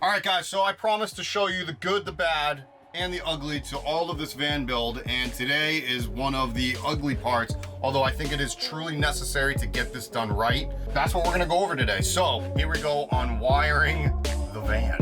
All right, guys, so I promised to show you the good, the bad, and the ugly to all of this van build, and today is one of the ugly parts, although I think it is truly necessary to get this done right. That's what we're gonna go over today. So here we go on wiring the van.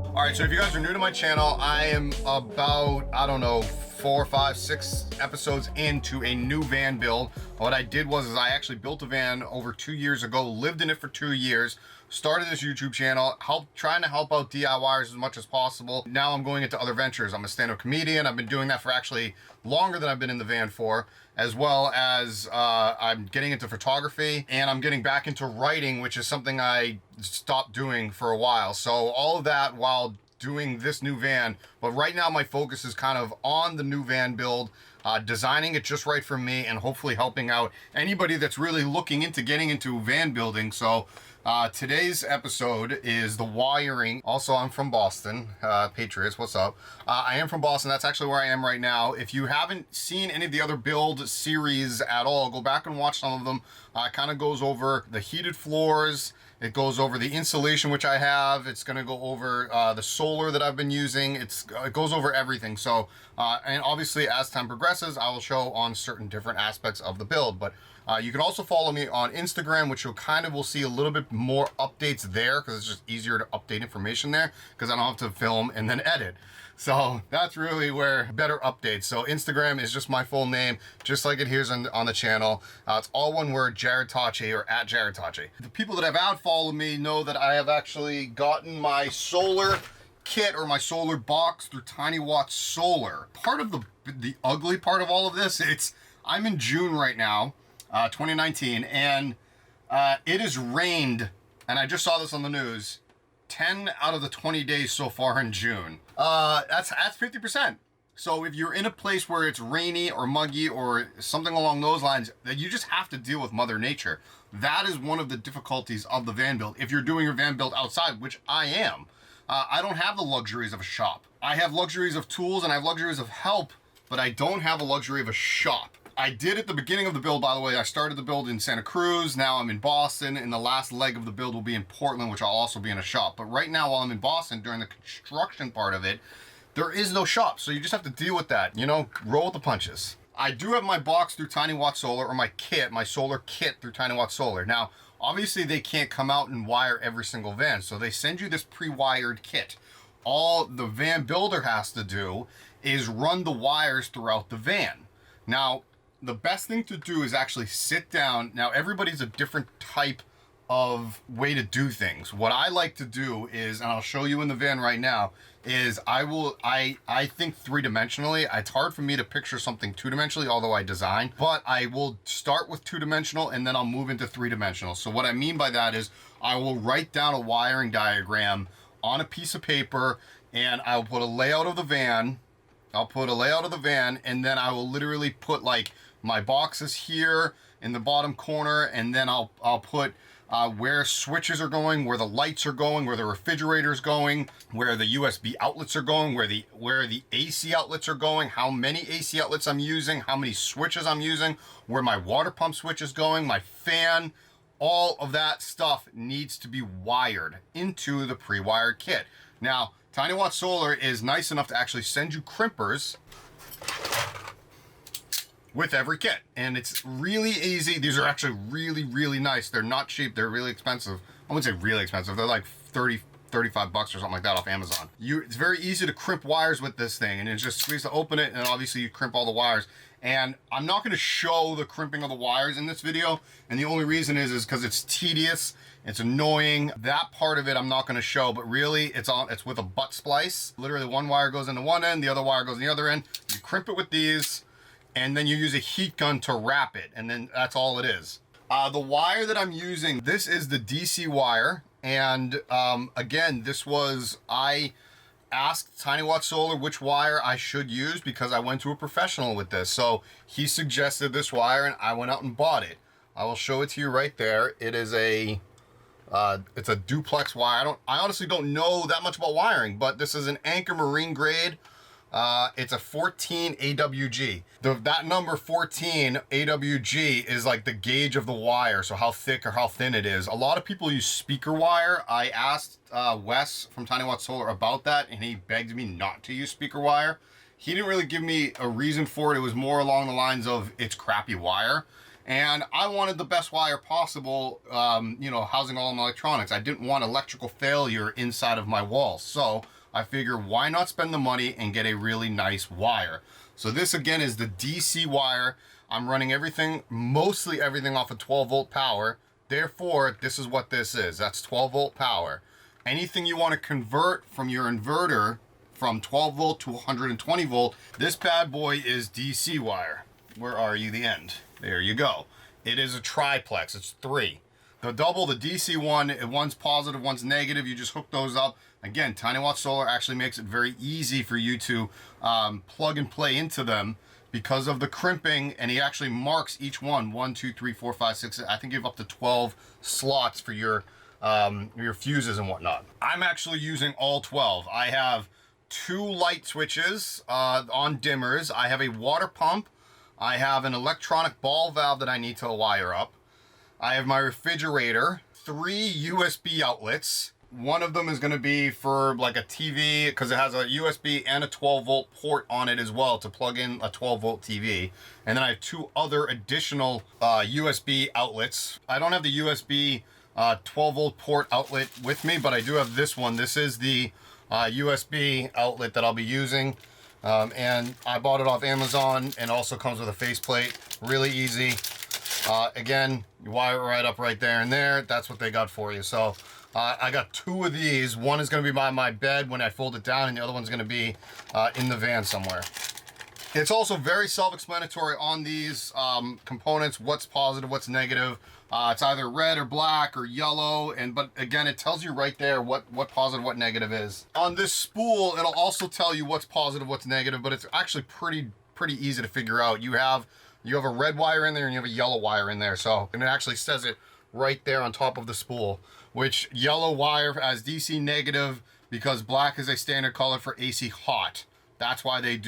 All right, so if you guys are new to my channel, I am about, I don't know, 4, 5, 6 episodes into a new van build. What I did was I actually built a van over 2 years ago, lived in it for 2 years, started this YouTube channel, trying to help out DIYers as much as possible. Now I'm going into other ventures. I'm a stand-up comedian. I've been doing that for actually longer than I've been in the van for, as well as I'm getting into photography, and I'm getting back into writing, which is something I stopped doing for a while. So all of that while doing this new van, but right now my focus is kind of on the new van build, designing it just right for me, and hopefully helping out anybody that's really looking into getting into van building. So today's episode is the wiring. Also, I'm from Boston, Patriots, what's up? I am from Boston. That's actually where I am right now. If you haven't seen any of the other build series at all, go back and watch some of them. It kind of goes over the heated floors. It goes over the insulation, which I have. It's going to go over the solar that I've been using. It goes over everything. So, and obviously as time progresses, I will show on certain different aspects of the build. But you can also follow me on Instagram, which will see a little bit more updates there, because it's just easier to update information there, because I don't have to film and then edit. So that's really where better updates. So Instagram is just my full name, just like it here's on the channel. It's all one word, Jarrod Tocci, or at Jarrod Tocci. The people that have followed me know that I have actually gotten my solar kit or my solar box through Tiny Watt Solar. Part of the ugly part of all of this, I'm in June right now, 2019, and it has rained, and I just saw this on the news, 10 out of the 20 days so far in June. That's 50%. So if you're in a place where it's rainy or muggy or something along those lines, that you just have to deal with Mother Nature. That is one of the difficulties of the van build. If you're doing your van build outside, which I am, I don't have the luxuries of a shop. I have luxuries of tools and I have luxuries of help, but I don't have the luxury of a shop. I did at the beginning of the build, by the way. I started the build in Santa Cruz. Now I'm in Boston, and the last leg of the build will be in Portland, which I'll also be in a shop. But right now, while I'm in Boston, during the construction part of it, there is no shop. So you just have to deal with that, you know, roll with the punches. I do have my box through Tiny Watt Solar, or my kit, my solar kit through Tiny Watt Solar. Now, obviously they can't come out and wire every single van. So they send you this pre-wired kit. All the van builder has to do is run the wires throughout the van. Now, the best thing to do is actually sit down. Now, everybody's a different type of way to do things. What I like to do is, and I'll show you in the van right now, is I think three-dimensionally. It's hard for me to picture something two-dimensionally, although I design, but I will start with two-dimensional and then I'll move into three-dimensional. So what I mean by that is I will write down a wiring diagram on a piece of paper, and I'll put a layout of the van. And then I will literally put like my boxes here in the bottom corner, and then I'll put where switches are going, where the lights are going, where the refrigerator's going, where the USB outlets are going, where the AC outlets are going, how many AC outlets I'm using, how many switches I'm using, where my water pump switch is going, my fan. All of that stuff needs to be wired into the pre-wired kit. Now, Tiny Watt Solar is nice enough to actually send you crimpers with every kit, and it's really easy. These are actually really, really nice. They're not cheap. They're really expensive. I wouldn't say really expensive. They're like 30, 35 bucks or something like that off Amazon. It's very easy to crimp wires with this thing, and it's just squeeze to open it, and obviously you crimp all the wires. And I'm not going to show the crimping of the wires in this video, and the only reason is because it's tedious. It's annoying. That part of it I'm not going to show, but really it's with a butt splice. Literally one wire goes into one end, the other wire goes in the other end. You crimp it with these, and then you use a heat gun to wrap it, and then that's all it is. The wire that I'm using, this is the DC wire, and again, I asked Tiny Watt Solar which wire I should use because I went to a professional with this. So he suggested this wire, and I went out and bought it. I will show it to you right there. It is it's a duplex wire. I honestly don't know that much about wiring, but this is an Anchor marine grade It's a 14 AWG. That number 14 AWG is like the gauge of the wire, so how thick or how thin it is. A lot of people use speaker wire. I asked Wes from Tiny Watt Solar about that, and he begged me not to use speaker wire. He didn't really give me a reason for it. It was more along the lines of it's crappy wire. And I wanted the best wire possible, you know, housing all my electronics. I didn't want electrical failure inside of my walls. So I figure why not spend the money and get a really nice wire. So this again is the DC wire. I'm running everything, mostly everything off of 12 volt power. Therefore, this is what this is. That's 12 volt power. Anything you want to convert from your inverter from 12 volt to 120 volt, this bad boy is DC wire. Where are you, the end? There you go. It is a triplex, it's 3. The double, the DC one, one's positive, one's negative. You just hook those up. Again, Tiny Watt Solar actually makes it very easy for you to plug and play into them because of the crimping, and he actually marks each one. 1, 2, 3, 4, 5, 6, I think you have up to 12 slots for your fuses and whatnot. I'm actually using all 12. I have 2 light switches on dimmers. I have a water pump. I have an electronic ball valve that I need to wire up. I have my refrigerator, 3 USB outlets. One of them is going to be for like a TV because it has a USB and a 12 volt port on it as well to plug in a 12 volt TV. And then I have 2 other additional USB outlets. I don't have the USB 12 volt port outlet with me, but I do have this one. This is the USB outlet that I'll be using. And I bought it off Amazon, and also comes with a faceplate. Really easy. Again, you wire it right up right there and there. That's what they got for you. So I got 2 of these. One is going to be by my bed when I fold it down, and the other one's going to be in the van somewhere. It's also very self-explanatory on these components, what's positive, what's negative. It's either red or black or yellow, but again, it tells you right there what positive, what negative is. On this spool, it'll also tell you what's positive, what's negative, but it's actually pretty easy to figure out. You have a red wire in there and you have a yellow wire in there, and it actually says it right there on top of the spool, which yellow wire as DC negative because black is a standard color for AC hot. That's why they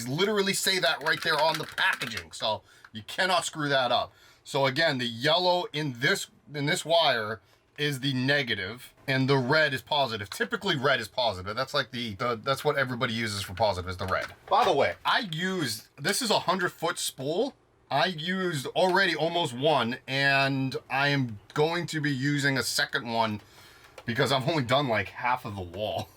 literally say that right there on the packaging, so you cannot screw that up. So again, the yellow in this wire is the negative, and the red is positive. Typically, red is positive. That's like that's what everybody uses for positive, is the red. By the way, this is a 100-foot spool. I used already almost one, and I am going to be using a second one because I've only done like half of the wall.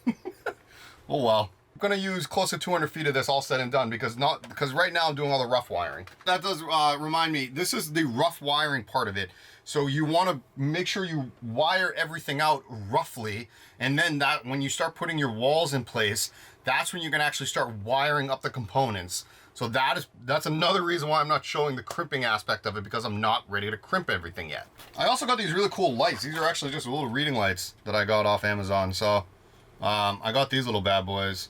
Oh well. I'm gonna use close to 200 feet of this all said and done because right now I'm doing all the rough wiring. That does remind me, this is the rough wiring part of it. So you want to make sure you wire everything out roughly, and then when you start putting your walls in place, that's when you're gonna actually start wiring up the components. So that's another reason why I'm not showing the crimping aspect of it, because I'm not ready to crimp everything yet. I also got these really cool lights. These are actually just little reading lights that I got off Amazon. So I got these little bad boys.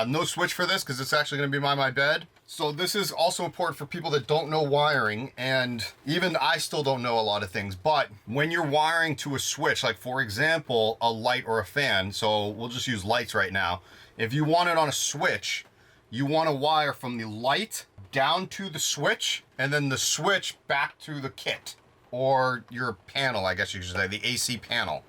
No switch for this because it's actually going to be by my bed. So this is also important for people that don't know wiring, and even I still don't know a lot of things. But when you're wiring to a switch, like for example, a light or a fan, so we'll just use lights right now. If you want it on a switch, you want to wire from the light down to the switch, and then the switch back to the kit, or your panel, I guess you should say, the AC panel.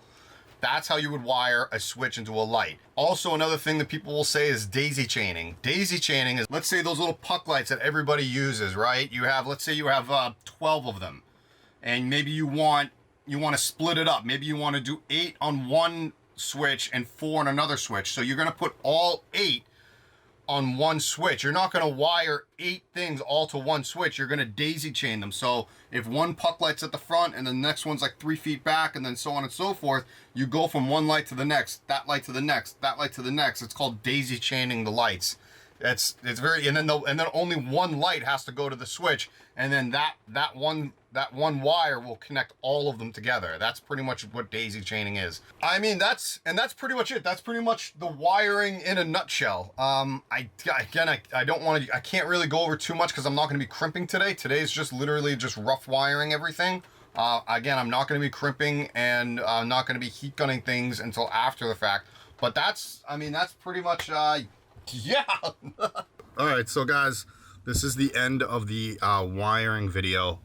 That's how you would wire a switch into a light. Also, another thing that people will say is daisy chaining. Daisy chaining is, let's say those little puck lights that everybody uses, right? Let's say you have 12 of them, and maybe you want to split it up. Maybe you want to do 8 on one switch and 4 on another switch. So you're gonna put all 8 on one switch. You're not going to wire 8 things all to one switch. You're going to daisy chain them. So if one puck light's at the front and the next one's like 3 feet back, and then so on and so forth, you go from one light to the next, that light to the next, that light to the next. It's called daisy chaining the lights. It's very, and then only one light has to go to the switch, and then that one wire will connect all of them together. That's pretty much what daisy chaining is. I mean, that's pretty much it. That's pretty much the wiring in a nutshell. I can't really go over too much because I'm not going to be crimping today. Today's just literally just rough wiring everything. Again, I'm not going to be crimping, and I'm not going to be heat gunning things until after the fact. But that's pretty much Yeah. All right, so guys, this is the end of the wiring video.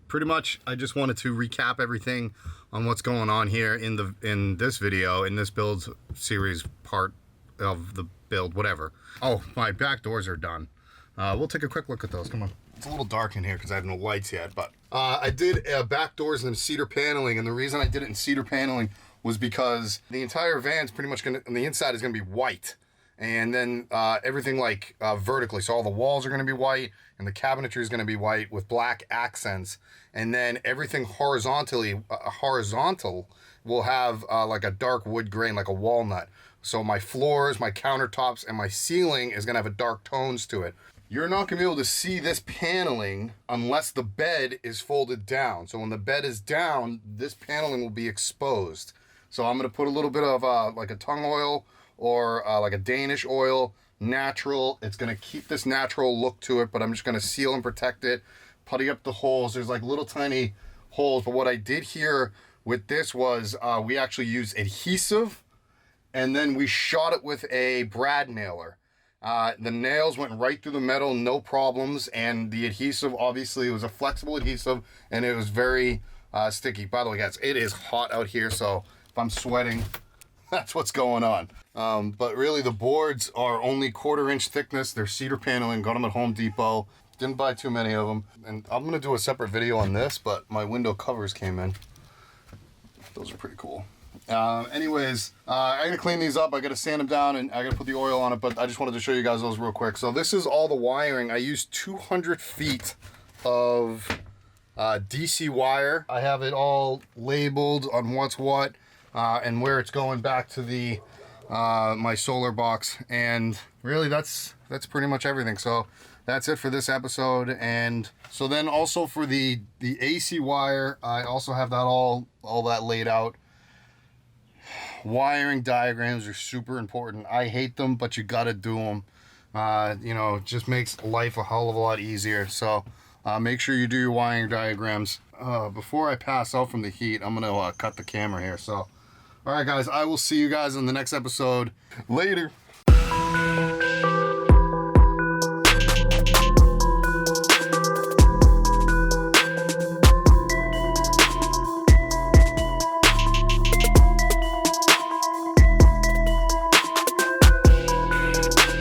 Pretty much, I just wanted to recap everything on what's going on here in this video, in this build series part of the build, whatever. Oh, my back doors are done. We'll take a quick look at those. Come on. It's a little dark in here because I have no lights yet, but I did back doors in cedar paneling, and the reason I did it in cedar paneling was because the entire van's pretty much gonna, on the inside is gonna be white, and then everything like vertically, so all the walls are gonna be white, and the cabinetry is gonna be white with black accents, and then everything horizontal will have like a dark wood grain, like a walnut. So my floors, my countertops, and my ceiling is gonna have a dark tones to it. You're not gonna be able to see this paneling unless the bed is folded down. So when the bed is down, this paneling will be exposed. So I'm gonna put a little bit of like a tung oil or like a Danish oil, natural. It's gonna keep this natural look to it, but I'm just gonna seal and protect it, putty up the holes. There's like little tiny holes, but what I did here with this was we actually used adhesive, and then we shot it with a brad nailer. The nails went right through the metal, no problems, and the adhesive, obviously, it was a flexible adhesive, and it was very sticky. By the way, guys, it is hot out here, so if I'm sweating, that's what's going on. But really, the boards are only 1/4 inch thickness. They're cedar paneling, got them at Home Depot. Didn't buy too many of them. And I'm gonna do a separate video on this, but my window covers came in. Those are pretty cool. Anyways, I'm gonna clean these up. I gotta sand them down and I gotta put the oil on it, but I just wanted to show you guys those real quick. So this is all the wiring. I used 200 feet of DC wire. I have it all labeled on what's what and where it's going back to the my solar box. And really that's pretty much everything. So that's it for this episode. And so then also for the AC wire, I also have that all that laid out. Wiring diagrams are super important. I hate them, but you gotta do them. You know, it just makes life a hell of a lot easier. So make sure you do your wiring diagrams. Before I pass out from the heat, I'm gonna cut the camera here. So, all right, guys, I will see you guys in the next episode. Later.